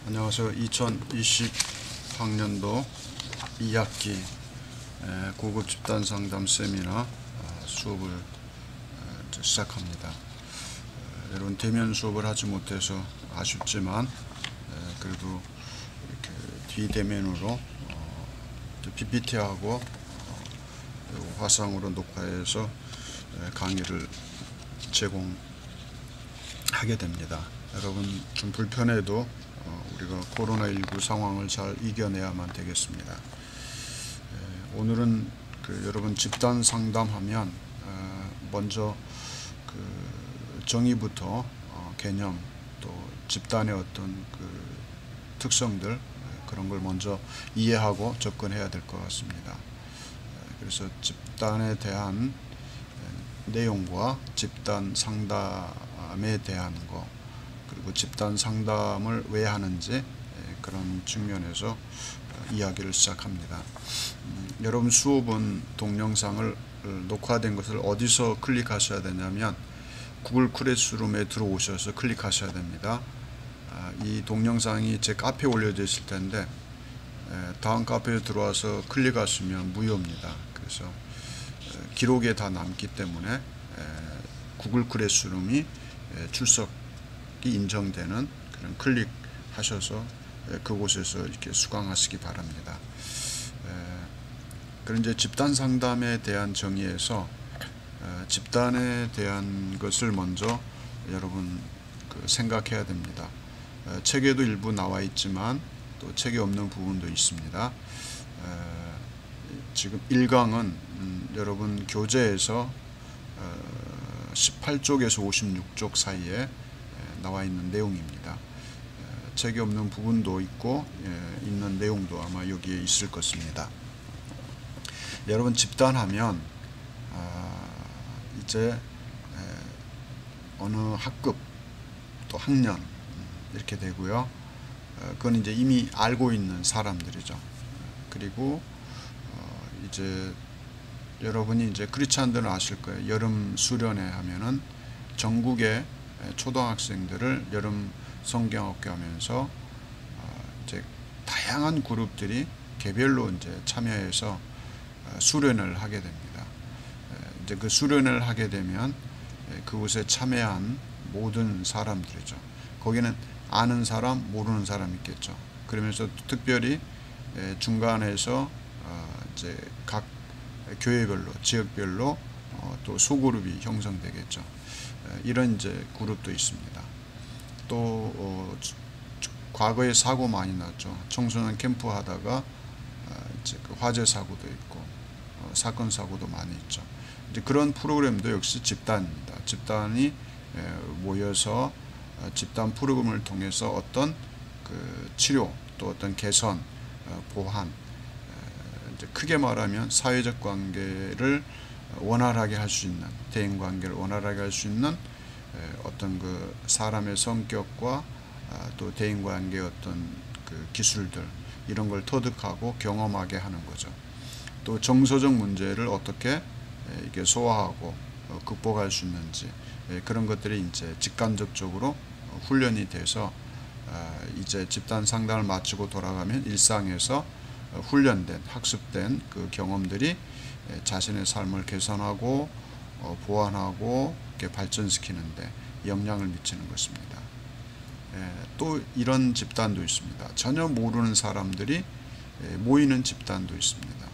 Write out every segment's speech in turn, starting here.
안녕하세요. 2020학년도 2학기 고급 집단 상담 세미나 수업을 시작합니다. 여러분 대면 수업을 하지 못해서 아쉽지만 그래도 이렇게 비대면으로 PPT하고 화상으로 녹화해서 강의를 제공하게 됩니다. 여러분 좀 불편해도 우리가 코로나19 상황을 잘 이겨내야만 되겠습니다. 오늘은 여러분 집단 상담하면 먼저 정의부터 개념 또 집단의 어떤 특성들 그런 걸 먼저 이해하고 접근해야 될 것 같습니다. 그래서 집단에 대한 내용과 집단 상담에 대한 거 그리고 집단 상담을 왜 하는지 그런 측면에서 이야기를 시작합니다. 여러분 수업은 동영상을 녹화된 것을 어디서 클릭하셔야 되냐면 구글 클래스룸에 들어오셔서 클릭하셔야 됩니다. 이 동영상이 제 카페에 올려져 있을 텐데 다음 카페에 들어와서 클릭하시면 무료입니다. 그래서 기록에 다 남기 때문에 구글 클래스룸이 출석이 인정되는 그런 클릭하셔서 그곳에서 이렇게 수강하시기 바랍니다. 그런 이제 집단 상담에 대한 정의에서 집단에 대한 것을 먼저 여러분 생각해야 됩니다. 책에도 일부 나와 있지만 또 책에 없는 부분도 있습니다. 지금 1강은 여러분 교재에서 18쪽에서 56쪽 사이에 나와 있는 내용입니다. 책에 없는 부분도 있고 있는 내용도 아마 여기에 있을 것입니다. 여러분 집단하면 이제 어느 학급 또 학년 이렇게 되고요. 그건 이제 이미 알고 있는 사람들이죠. 그리고 이제 여러분이 이제 크리스찬들은 아실 거예요. 여름 수련회 하면은 전국의 초등학생들을 여름 성경학교 하면서 이제 다양한 그룹들이 개별로 이제 참여해서 수련을 하게 됩니다. 이제 그 수련을 하게 되면 그곳에 참여한 모든 사람들이죠. 거기는 아는 사람, 모르는 사람 있겠죠. 그러면서 특별히 중간에서 이제 각 교회별로, 지역별로 또 소그룹이 형성되겠죠. 이런 이제 그룹도 있습니다. 또 과거에 사고 많이 났죠. 청소년 캠프 하다가 이제 화재 사고도 있고 사건 사고도 많이 있죠. 이제 그런 프로그램도 역시 집단입니다. 집단이 모여서 집단 프로그램을 통해서 어떤 치료 또 어떤 개선, 보완, 이제 크게 말하면 사회적 관계를 원활하게 할 수 있는 대인 관계를 원활하게 할 수 있는 어떤 사람의 성격과 또 대인 관계의 어떤 기술들 이런 걸 터득하고 경험하게 하는 거죠. 또 정서적 문제를 어떻게 이게 소화하고 극복할 수 있는지 그런 것들이 이제 직간접적으로 훈련이 돼서 이제 집단 상담을 마치고 돌아가면 일상에서 훈련된 학습된 그 경험들이 자신의 삶을 개선하고 보완하고 이렇게 발전시키는데 영향을 미치는 것입니다. 또 이런 집단도 있습니다. 전혀 모르는 사람들이 모이는 집단도 있습니다.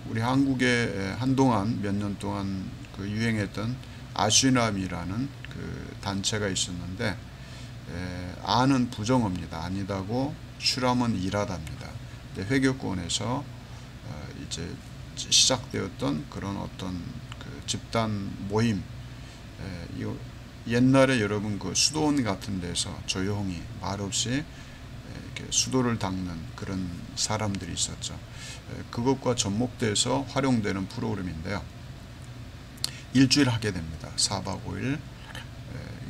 우리 한국에 한동안 몇 년 동안 유행했던 아쉬남이라는 단체가 있었는데 아는 부정어입니다. 아니다고 쉬람은 일하답니다. 회계권에서 이제 시작되었던 그런 어떤 집단 모임 옛날에 여러분 수도원 같은 데서 조용히 말없이 이렇게 수도를 닦는 그런 사람들이 있었죠. 그것과 접목돼서 활용되는 프로그램인데요. 일주일 하게 됩니다. 4박 5일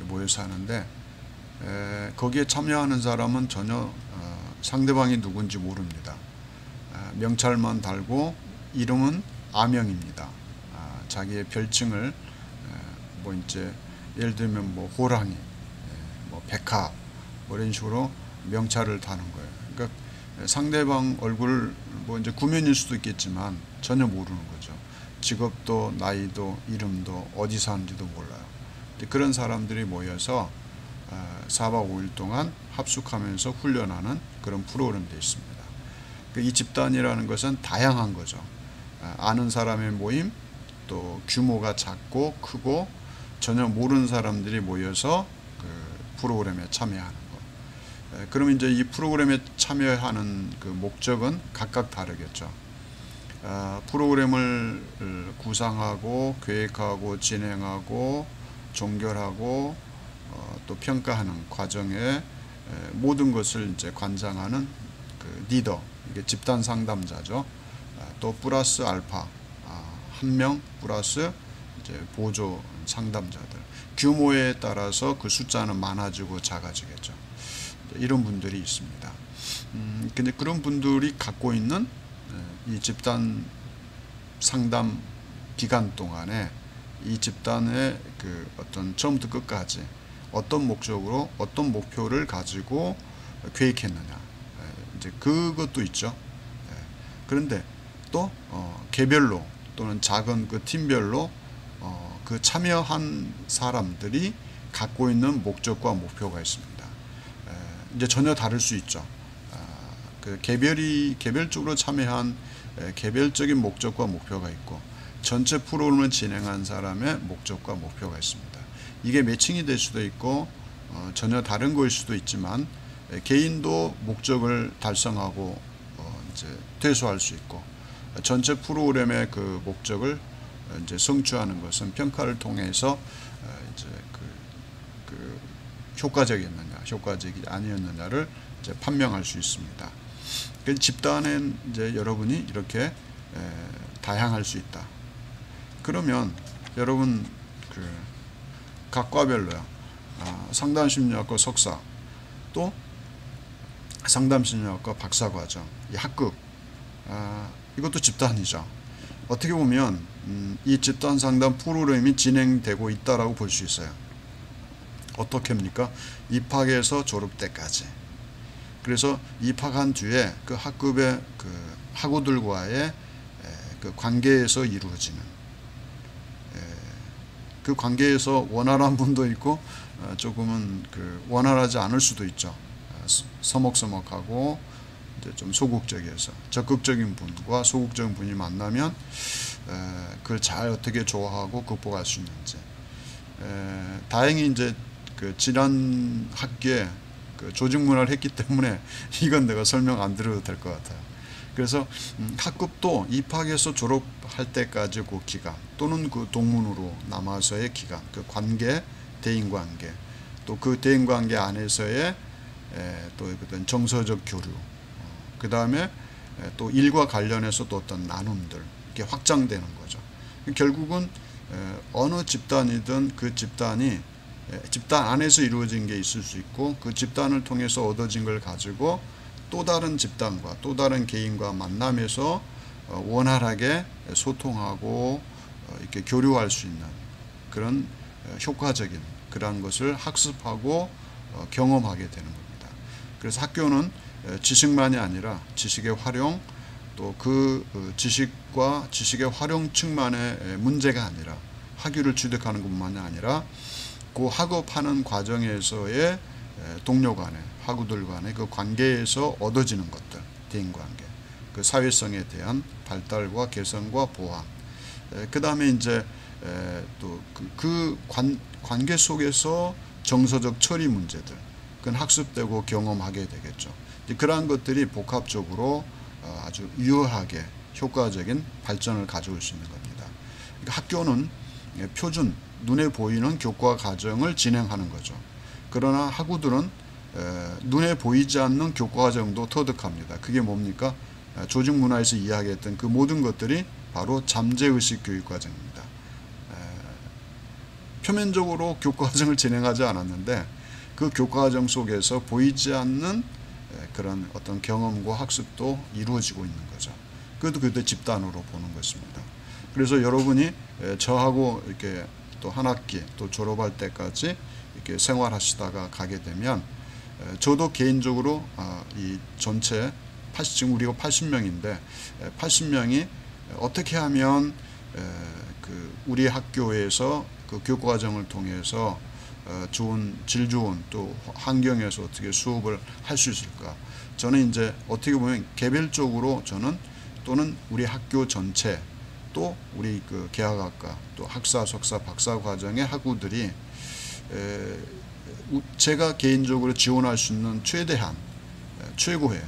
모여서 하는데 거기에 참여하는 사람은 전혀 상대방이 누군지 모릅니다. 명찰만 달고 이름은 아명입니다. 자기의 별칭을 이제 예를 들면 호랑이, 백합 이런 식으로 명찰을 다는 거예요. 그러니까 상대방 얼굴 뭐 이제 구면일 수도 있겠지만 전혀 모르는 거죠. 직업도 나이도 이름도 어디 사는지도 몰라요. 그런 사람들이 모여서 4박 5일 동안 합숙하면서 훈련하는 그런 프로그램이 되어 있습니다. 이 집단이라는 것은 다양한 거죠. 아는 사람의 모임, 또 규모가 작고 크고 전혀 모르는 사람들이 모여서 그 프로그램에 참여하는 거. 그럼 이제 이 프로그램에 참여하는 그 목적은 각각 다르겠죠. 프로그램을 구상하고 계획하고 진행하고 종결하고 또 평가하는 과정에 모든 것을 이제 관장하는 그 리더, 이게 집단 상담자죠. 또 플러스 알파 한 명 플러스 이제 보조 상담자들. 규모에 따라서 그 숫자는 많아지고 작아지겠죠. 이런 분들이 있습니다. 근데 그런 분들이 갖고 있는 이 집단 상담 기간 동안에 이 집단의 그 어떤 처음부터 끝까지 어떤 목적으로 어떤 목표를 가지고 계획했느냐, 이제 그것도 있죠. 그런데 또 개별로 또는 작은 그 팀별로 그 참여한 사람들이 갖고 있는 목적과 목표가 있습니다. 이제 전혀 다를 수 있죠. 그 개별적으로 참여한 개별적인 목적과 목표가 있고 전체 프로그램을 진행한 사람의 목적과 목표가 있습니다. 이게 매칭이 될 수도 있고 전혀 다른 거일 수도 있지만 개인도 목적을 달성하고 이제 퇴소할 수 있고 전체 프로그램의 그 목적을 이제 성취하는 것은 평가를 통해서 이제 그 효과적이었느냐, 효과적이 아니었느냐를 이제 판명할 수 있습니다. 그 집단엔 이제 여러분이 이렇게 다양할 수 있다. 그러면 여러분 그 각 과별로요. 상담심리학과 석사, 또 상담심리학과 박사과정, 이 학급, 이것도 집단이죠. 어떻게 보면 이 집단 상담 프로그램이 진행되고 있다라고 볼 수 있어요. 어떻게 합니까? 입학에서 졸업 때까지. 그래서 입학한 뒤에 그 학급의 그 학우들과의 그 관계에서 이루어지는 그 관계에서 원활한 분도 있고 조금은 그 원활하지 않을 수도 있죠. 서먹서먹하고 이제 좀 소극적이어서 적극적인 분과 소극적인 분이 만나면 그걸 잘 어떻게 조화하고 극복할 수 있는지. 다행히 이제 그 지난 학기에 그 조직 문화를 했기 때문에 이건 내가 설명 안 드려도 될 것 같아요. 그래서 학급도 입학해서 졸업할 때까지 그 기간 또는 그 동문으로 남아서의 기간, 그 관계, 대인관계, 또 그 대인관계 안에서의 또 어떤 정서적 교류, 그 다음에 또 일과 관련해서 또 어떤 나눔들 이렇게 확장되는 거죠. 결국은 어느 집단이든 그 집단이 집단 안에서 이루어진 게 있을 수 있고 그 집단을 통해서 얻어진 걸 가지고 또 다른 집단과 또 다른 개인과 만남에서 원활하게 소통하고 이렇게 교류할 수 있는 그런 효과적인 그런 것을 학습하고 경험하게 되는 겁니다. 그래서 학교는 지식만이 아니라 지식의 활용, 또 그 지식과 지식의 활용층만의 문제가 아니라 학위를 취득하는 것만이 아니라 그 학업하는 과정에서의 동료 간의 학우들 간의 그 관계에서 얻어지는 것들, 대인관계, 그 사회성에 대한 발달과 개선과 보완, 그 다음에 이제 또 그 관계 속에서 정서적 처리 문제들, 그건 학습되고 경험하게 되겠죠. 그러한 것들이 복합적으로 아주 유효하게 효과적인 발전을 가져올 수 있는 겁니다. 그러니까 학교는 표준, 눈에 보이는 교과 과정을 진행하는 거죠. 그러나 학우들은 눈에 보이지 않는 교과 과정도 터득합니다. 그게 뭡니까? 조직 문화에서 이야기했던 그 모든 것들이 바로 잠재의식 교육 과정입니다. 표면적으로 교과 과정을 진행하지 않았는데 그 교과 과정 속에서 보이지 않는 그런 어떤 경험과 학습도 이루어지고 있는 거죠. 그것도 그때 집단으로 보는 것입니다. 그래서 여러분이 저하고 이렇게 또 한 학기 또 졸업할 때까지 이렇게 생활하시다가 가게 되면 저도 개인적으로 이 전체 지금 우리가 80명인데 80명이 어떻게 하면 우리 학교에서 그 교과정을 통해서 질 좋은 또 환경에서 어떻게 수업을 할 수 있을까? 저는 이제 어떻게 보면 개별적으로 저는 또는 우리 학교 전체 또 우리 그 개학학과 또 학사, 석사, 박사 과정의 학우들이 제가 개인적으로 지원할 수 있는 최대한 최고의,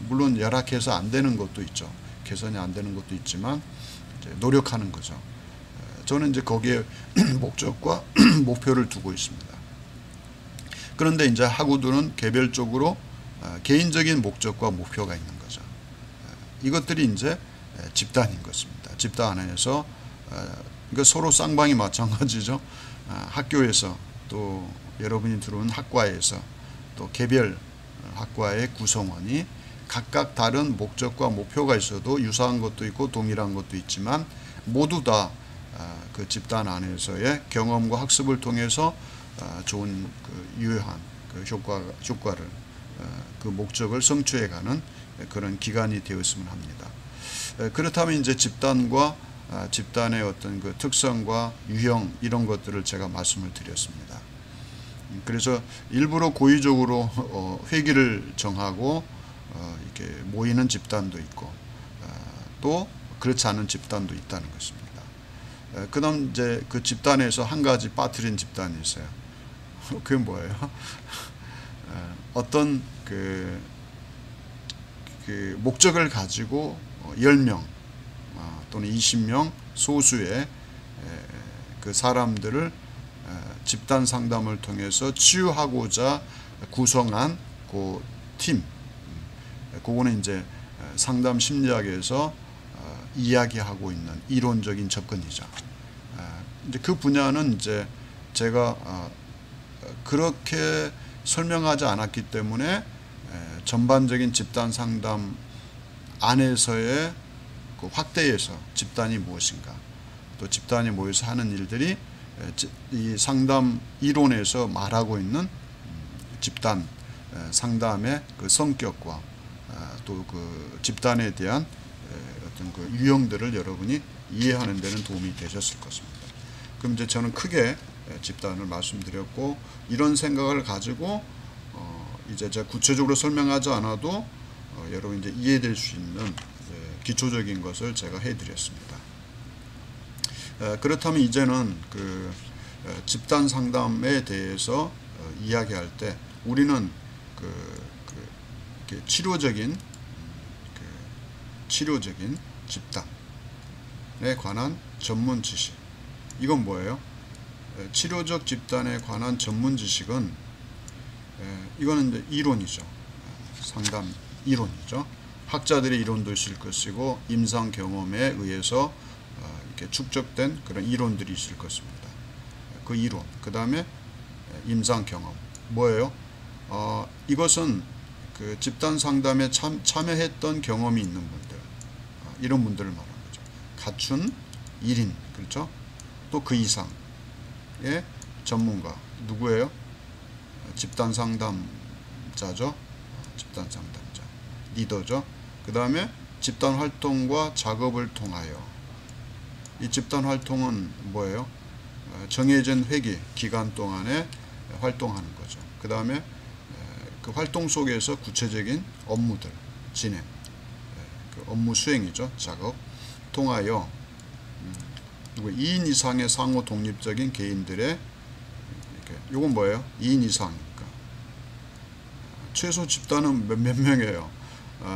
물론 열악해서 안 되는 것도 있죠. 개선이 안 되는 것도 있지만 이제 노력하는 거죠. 저는 이제 거기에 목적과 목표를 두고 있습니다. 그런데 이제 학우들은 개별적으로 개인적인 목적과 목표가 있는 거죠. 이것들이 이제 집단인 것입니다. 집단 안에서 그러니까 서로 쌍방이 마찬가지죠. 학교에서 또 여러분이 들어온 학과에서 또 개별 학과의 구성원이 각각 다른 목적과 목표가 있어도 유사한 것도 있고 동일한 것도 있지만 모두 다 그 집단 안에서의 경험과 학습을 통해서 좋은 유효한 효과를 그 목적을 성취해가는 그런 기간이 되었으면 합니다. 그렇다면 이제 집단과 집단의 어떤 그 특성과 유형 이런 것들을 제가 말씀을 드렸습니다. 그래서 일부러 고의적으로 회기를 정하고 이렇게 모이는 집단도 있고 또 그렇지 않은 집단도 있다는 것입니다. 그다음 이제 그 집단에서 한 가지 빠뜨린 집단이 있어요. 그게 뭐예요? 어떤 그 목적을 가지고 10명 또는 20명 소수의 그 사람들을 집단 상담을 통해서 치유하고자 구성한 그 팀, 그거는 이제 상담 심리학에서 이야기하고 있는 이론적인 접근이죠. 이제 그 분야는 이제 제가 그렇게 설명하지 않았기 때문에 전반적인 집단 상담 안에서의 그 확대해서 집단이 무엇인가, 또 집단이 모여서 하는 일들이 이 상담 이론에서 말하고 있는 집단 상담의 그 성격과 또 그 집단에 대한 어떤 그 유형들을 여러분이 이해하는 데는 도움이 되셨을 것입니다. 그럼 이제 저는 크게 집단을 말씀드렸고, 이런 생각을 가지고 이제 제가 구체적으로 설명하지 않아도 여러분 이제 이해될 수 있는 기초적인 것을 제가 해드렸습니다. 그렇다면 이제는 그 집단 상담에 대해서 이야기할 때 우리는 치료적인 집단에 관한 전문 지식, 이건 뭐예요? 치료적 집단에 관한 전문 지식은 이거는 이제 이론이죠. 상담 이론이죠. 학자들의 이론도 있을 것이고 임상 경험에 의해서 이렇게 축적된 그런 이론들이 있을 것입니다. 그 이론, 그 다음에 임상 경험, 뭐예요? 이것은 그 집단 상담에 참여했던 경험이 있는 분들, 이런 분들을 말하는 거죠. 갖춘 1인, 그렇죠? 또 그 이상의 전문가, 누구예요? 집단 상담자죠. 집단 상담자, 리더죠. 그 다음에 집단 활동과 작업을 통하여, 이 집단 활동은 뭐예요? 정해진 회기 기간 동안에 활동하는 거죠. 그 다음에 그 활동 속에서 구체적인 업무들 진행, 그 업무 수행이죠. 작업 통하여 2인 이상의 상호 독립적인 개인들의, 이건 뭐예요? 2인 이상이니까. 최소 집단은 몇 명이에요?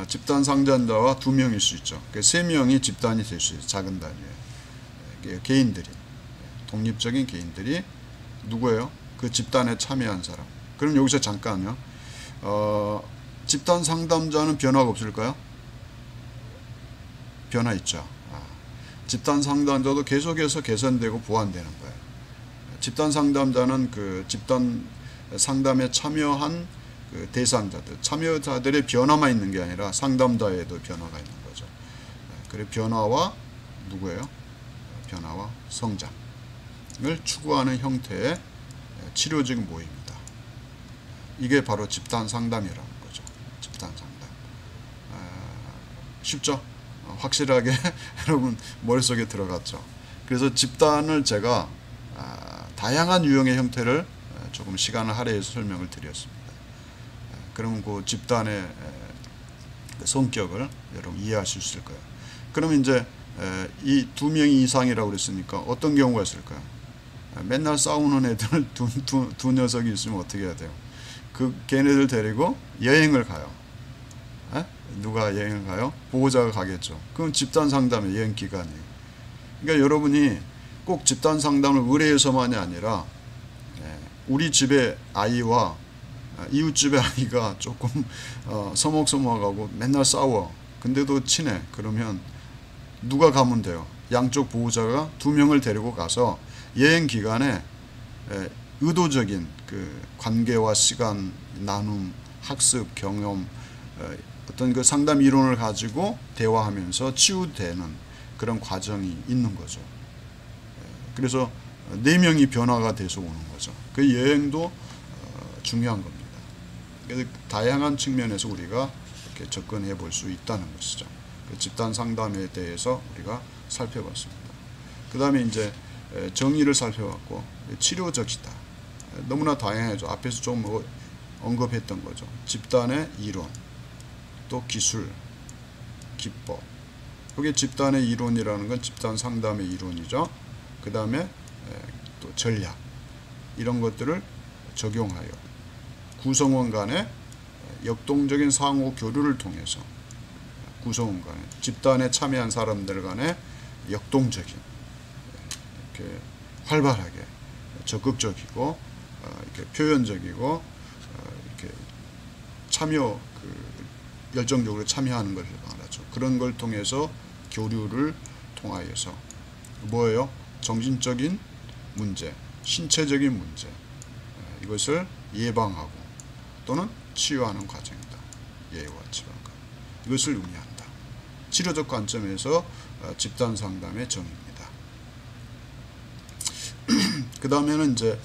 집단 상담자와 2명일 수 있죠. 3명이 집단이 될 수 있어요. 작은 단위에. 개인들이, 독립적인 개인들이 누구예요? 그 집단에 참여한 사람. 그럼 여기서 잠깐요. 집단 상담자는 변화가 없을까요? 변화 있죠. 집단 상담자도 계속해서 개선되고 보완되는 거예요. 집단 상담자는 그 집단 상담에 참여한 그 대상자들, 참여자들의 변화만 있는 게 아니라 상담자에도 변화가 있는 거죠. 그래 변화와 누구예요? 변화와 성장을 추구하는 형태의 치료적 모임이다. 이게 바로 집단 상담이라는 거죠. 집단 상담. 쉽죠? 확실하게 여러분 머릿속에 들어갔죠. 그래서 집단을 제가 다양한 유형의 형태를 조금 시간을 할애해서 설명을 드렸습니다. 그러면 그 집단의 성격을 여러분 이해하실 수 있을 거예요. 그럼 이제 이 두 명이 이상이라고 그랬으니까 어떤 경우가 있을까요? 맨날 싸우는 애들 두 녀석이 있으면 어떻게 해야 돼요? 걔네들 데리고 여행을 가요. 누가 여행을 가요? 보호자가 가겠죠. 그럼 집단 상담의 여행 기간이에요. 그러니까 여러분이 꼭 집단 상담을 의뢰해서만이 아니라 우리 집의 아이와 이웃집의 아이가 조금 서먹서먹하고 맨날 싸워. 근데도 친해. 그러면 누가 가면 돼요? 양쪽 보호자가 두 명을 데리고 가서 여행 기간에 의도적인 그 관계와 시간 나눔, 학습, 경험, 어떤 그 상담 이론을 가지고 대화하면서 치유되는 그런 과정이 있는 거죠. 그래서 4명이 변화가 돼서 오는 거죠. 그 여행도 중요한 겁니다. 그래서 다양한 측면에서 우리가 이렇게 접근해 볼 수 있다는 것이죠. 그 집단 상담에 대해서 우리가 살펴봤습니다. 그 다음에 이제 정의를 살펴봤고, 치료적이다. 너무나 다양하죠. 앞에서 좀 언급했던 거죠. 집단의 이론, 또 기술, 기법. 그게 집단의 이론이라는 건 집단 상담의 이론이죠. 그 다음에 또 전략, 이런 것들을 적용하여 구성원 간의 역동적인 상호 교류를 통해서 구성원 간에 집단에 참여한 사람들 간의 역동적인, 이렇게 활발하게 적극적이고 이렇게 표현적이고 이렇게 참여, 열정적으로 참여하는 걸 말하죠. 그런 걸 통해서 교류를 통하여서 뭐예요? 정신적인 문제, 신체적인 문제, 이것을 예방하고 또는 치유하는 과정이다. 예와 치유가 이것을 의미한다. 치료적 관점에서 집단 상담의 정의입니다. 그 다음에는 이제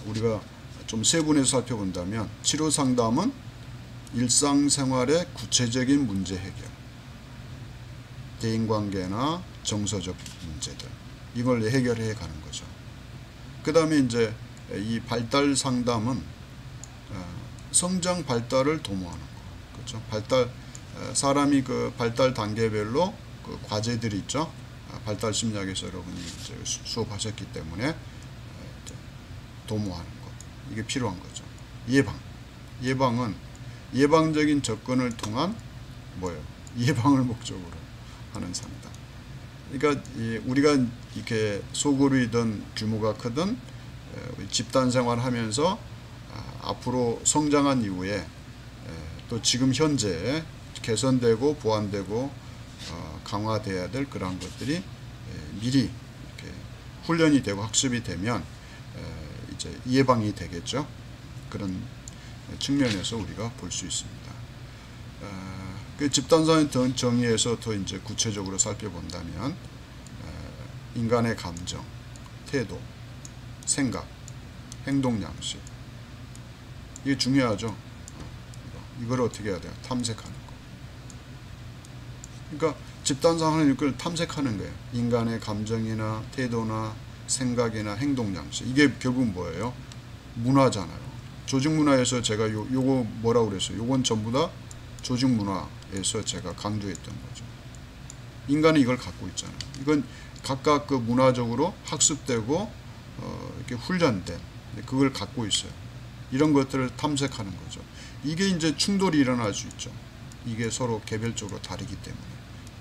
우리가 좀 세분해서 살펴본다면 치료 상담은 일상생활의 구체적인 문제 해결, 대인관계나 정서적 문제들, 이걸 해결해 가는 거죠. 그 다음에 이제 이 발달 상담은 성장 발달을 도모하는 거, 그렇죠? 사람이 그 발달 단계별로 그 과제들이 있죠. 발달 심리학에서 여러분이 이제 수업하셨기 때문에 도모하는 것, 이게 필요한 거죠. 예방은 예방적인 접근을 통한 뭐예요? 예방을 목적으로 하는 상담. 그러니까 우리가 이렇게 소그루이든 규모가 크든 집단 생활하면서 앞으로 성장한 이후에 또 지금 현재 개선되고 보완되고 강화돼야 될 그런 것들이 미리 이렇게 훈련이 되고 학습이 되면 이제 예방이 되겠죠. 그런 측면에서 우리가 볼 수 있습니다. 그 집단상의 정의에서 더 이제 구체적으로 살펴본다면 인간의 감정, 태도, 생각, 행동 양식, 이게 중요하죠. 이걸 어떻게 해야 돼요? 탐색하는 거. 그러니까 집단상을 이걸 탐색하는 거예요. 인간의 감정이나 태도나 생각이나 행동 양식. 이게 결국 뭐예요? 문화잖아요. 조직 문화에서 제가 요거 뭐라고 그랬어요? 요건 전부 다 조직 문화에서 제가 강조했던 거죠. 인간이 이걸 갖고 있잖아요. 이건 각각 그 문화적으로 학습되고 이렇게 훈련된 그걸 갖고 있어요. 이런 것들을 탐색하는 거죠. 이게 이제 충돌이 일어날 수 있죠. 이게 서로 개별적으로 다르기 때문에.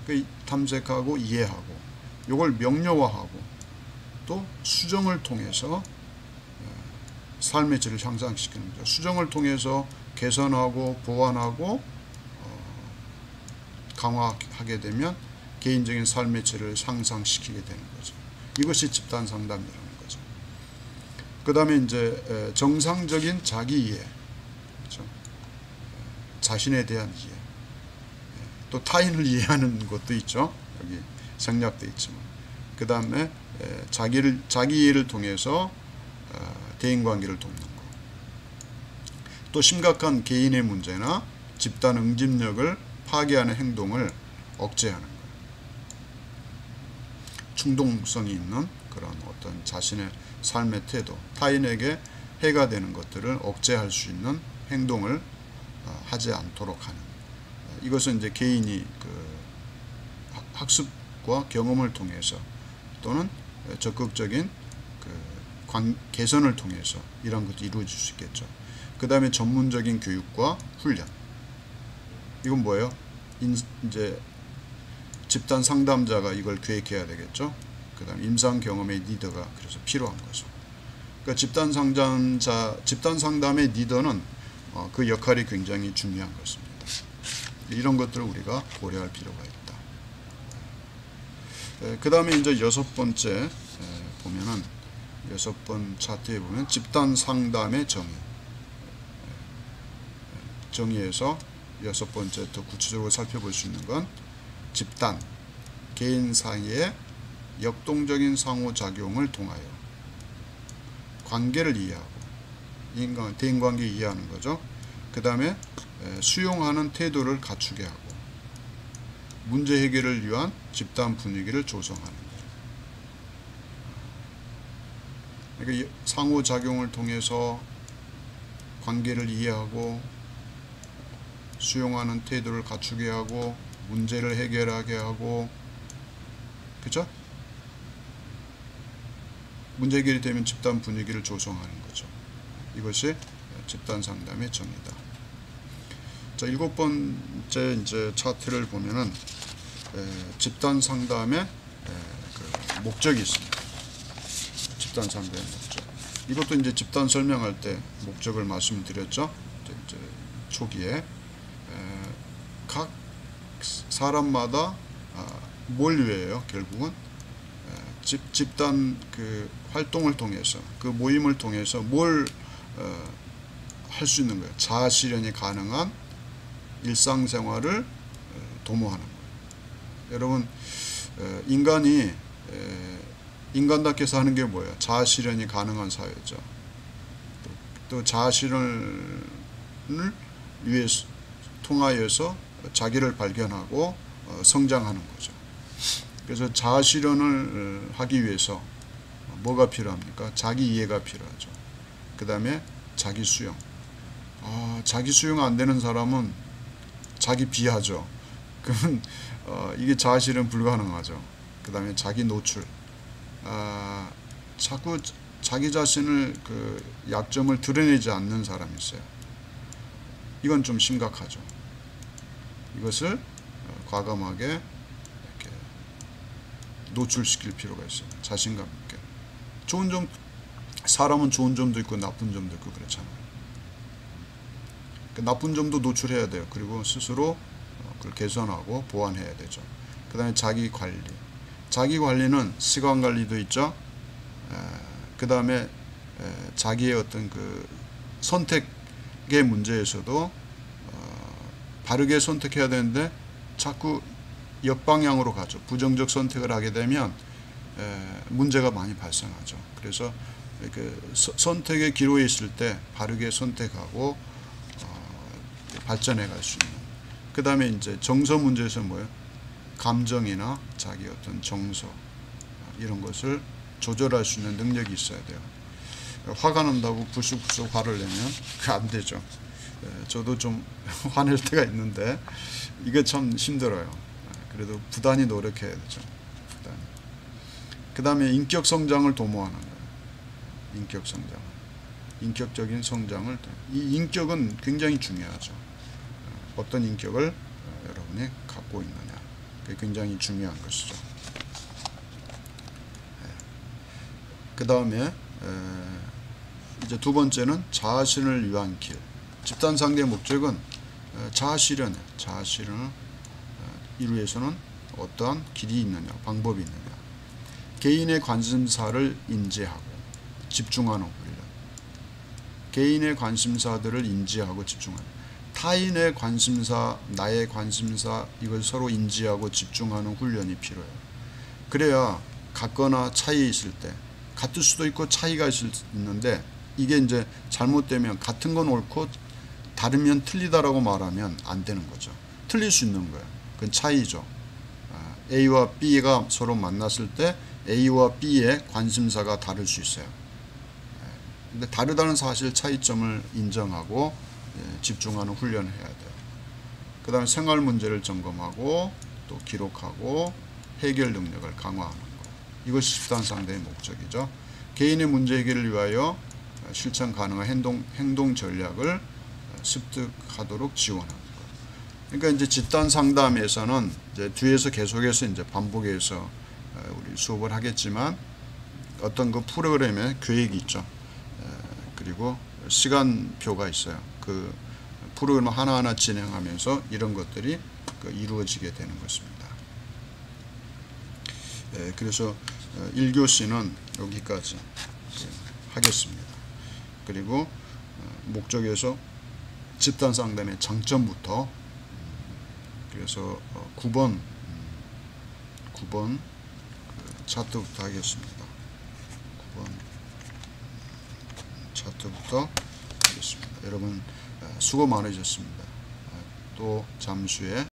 그 탐색하고 이해하고 이걸 명료화하고 또 수정을 통해서 삶의 질을 향상시키는 거죠. 수정을 통해서 개선하고 보완하고 강화하게 되면 개인적인 삶의 질을 향상시키게 되는 거죠. 이것이 집단 상담이라는 거죠. 그 다음에 이제 정상적인 자기 이해, 그렇죠? 자신에 대한 이해, 또 타인을 이해하는 것도 있죠. 여기 생략되어 있지만, 그 다음에 자기 이해를 통해서 대인관계를 돕는 것, 또 심각한 개인의 문제나 집단 응집력을 파괴하는 행동을 억제하는 거예요. 충동성이 있는 그런 어떤 자신의 삶의 태도, 타인에게 해가 되는 것들을 억제할 수 있는 행동을 하지 않도록 하는, 이것은 이제 개인이 그 학습과 경험을 통해서 또는 적극적인 그 개선을 통해서 이런 것도 이루어질 수 있겠죠. 그 다음에 전문적인 교육과 훈련. 이건 뭐예요? 이제 집단 상담자가 이걸 계획해야 되겠죠. 그 다음에 임상 경험의 리더가 그래서 필요한 거죠. 그러니까 집단 상담의 리더는 그 역할이 굉장히 중요한 것입니다. 이런 것들을 우리가 고려할 필요가 있다. 그 다음에 이제 여섯 번째 보면은 여섯 번 차트에 보면 집단 상담의 정의에서 여섯 번째 더 구체적으로 살펴볼 수 있는 건 집단, 개인 사이의 역동적인 상호작용을 통하여 관계를 이해하고 대인관계 이해하는 거죠. 그 다음에 수용하는 태도를 갖추게 하고 문제 해결을 위한 집단 분위기를 조성하는 거죠. 그러니까 상호작용을 통해서 관계를 이해하고 수용하는 태도를 갖추게 하고 문제를 해결하게 하고, 그죠? 문제 해결이 되면 집단 분위기를 조성하는 거죠. 이것이 집단 상담의 정의다. 자, 일곱 번째 이제 차트를 보면은 집단 상담의 그 목적이 있습니다. 집단 상담의 목적. 이것도 이제 집단 설명할 때 목적을 말씀드렸죠. 이제 초기에 각 사람마다 뭘 위해요? 결국은 집단 그 활동을 통해서 그 모임을 통해서 뭘 할 수 있는 거예요. 자아 실현이 가능한 일상생활을 도모하는 거예요. 여러분, 인간이 인간답게 사는 게 뭐예요? 자아 실현이 가능한 사회죠. 또 자아 실현을 위해서 통하여서 자기를 발견하고 성장하는 거죠. 그래서 자아 실현을 하기 위해서 뭐가 필요합니까? 자기 이해가 필요하죠. 그 다음에 자기 수용. 자기 수용 안 되는 사람은 자기 비하죠. 그러면 이게 자아 실현 불가능하죠. 그 다음에 자기 노출. 자꾸 자기 자신을 그 약점을 드러내지 않는 사람이 있어요. 이건 좀 심각하죠. 이것을 과감하게 이렇게 노출시킬 필요가 있어요. 자신감 있게. 좋은 점, 사람은 좋은 점도 있고 나쁜 점도 있고 그렇잖아요. 그 나쁜 점도 노출해야 돼요. 그리고 스스로 그걸 개선하고 보완해야 되죠. 그 다음에 자기 관리. 자기 관리는 시간 관리도 있죠. 그 다음에 자기의 어떤 그 선택의 문제에서도 바르게 선택해야 되는데 자꾸 역방향으로 가죠. 부정적 선택을 하게 되면 문제가 많이 발생하죠. 그래서 그 선택의 기로에 있을 때 바르게 선택하고 발전해 갈 수 있는. 그 다음에 이제 정서 문제에서 뭐예요? 감정이나 자기 어떤 정서 이런 것을 조절할 수 있는 능력이 있어야 돼요. 화가 난다고 불쑥불쑥 화를 내면 그게 안 되죠. 저도 좀 화낼 때가 있는데 이게 참 힘들어요. 그래도 부단히 노력해야 되죠. 부단히. 그 다음에 인격 성장을 도모하는 거예요. 인격 성장. 인격적인 성장을. 이 인격은 굉장히 중요하죠. 어떤 인격을 여러분이 갖고 있느냐. 그게 굉장히 중요한 것이죠. 그 다음에 이제 두 번째는 자아실현을 위한 길. 집단 상대의 목적은 자아실현이에요. 자아실현을 이루기 위해서는 어떠한 길이 있느냐, 방법이 있느냐. 개인의 관심사를 인지하고 집중하는 훈련. 개인의 관심사들을 인지하고 집중하는. 타인의 관심사, 나의 관심사 이걸 서로 인지하고 집중하는 훈련이 필요해요. 그래야 같거나 차이 있을 때 같을 수도 있고 차이가 있는데 이게 이제 잘못되면 같은 건 옳고 다르면 틀리다라고 말하면 안 되는 거죠. 틀릴 수 있는 거예요. 그건 차이죠. A와 B가 서로 만났을 때 A와 B의 관심사가 다를 수 있어요. 근데 다르다는 사실 차이점을 인정하고 집중하는 훈련을 해야 돼요. 그 다음에 생활 문제를 점검하고 또 기록하고 해결 능력을 강화하는 거. 이것이 집단 상대의 목적이죠. 개인의 문제 해결을 위하여 실천 가능한 행동 전략을 습득하도록 지원하는 거. 그러니까 이제 집단 상담에서는 이제 뒤에서 계속해서 이제 반복해서 우리 수업을 하겠지만 어떤 그 프로그램에 계획이 있죠. 그리고 시간표가 있어요. 그 프로그램을 하나하나 진행하면서 이런 것들이 이루어지게 되는 것입니다. 그래서 1교시는 여기까지 하겠습니다. 그리고 목적에서 집단 상담의 장점부터 그래서 9번 차트부터 하겠습니다. 9번 차트부터 하겠습니다. 여러분 수고 많으셨습니다. 또 잠시 후에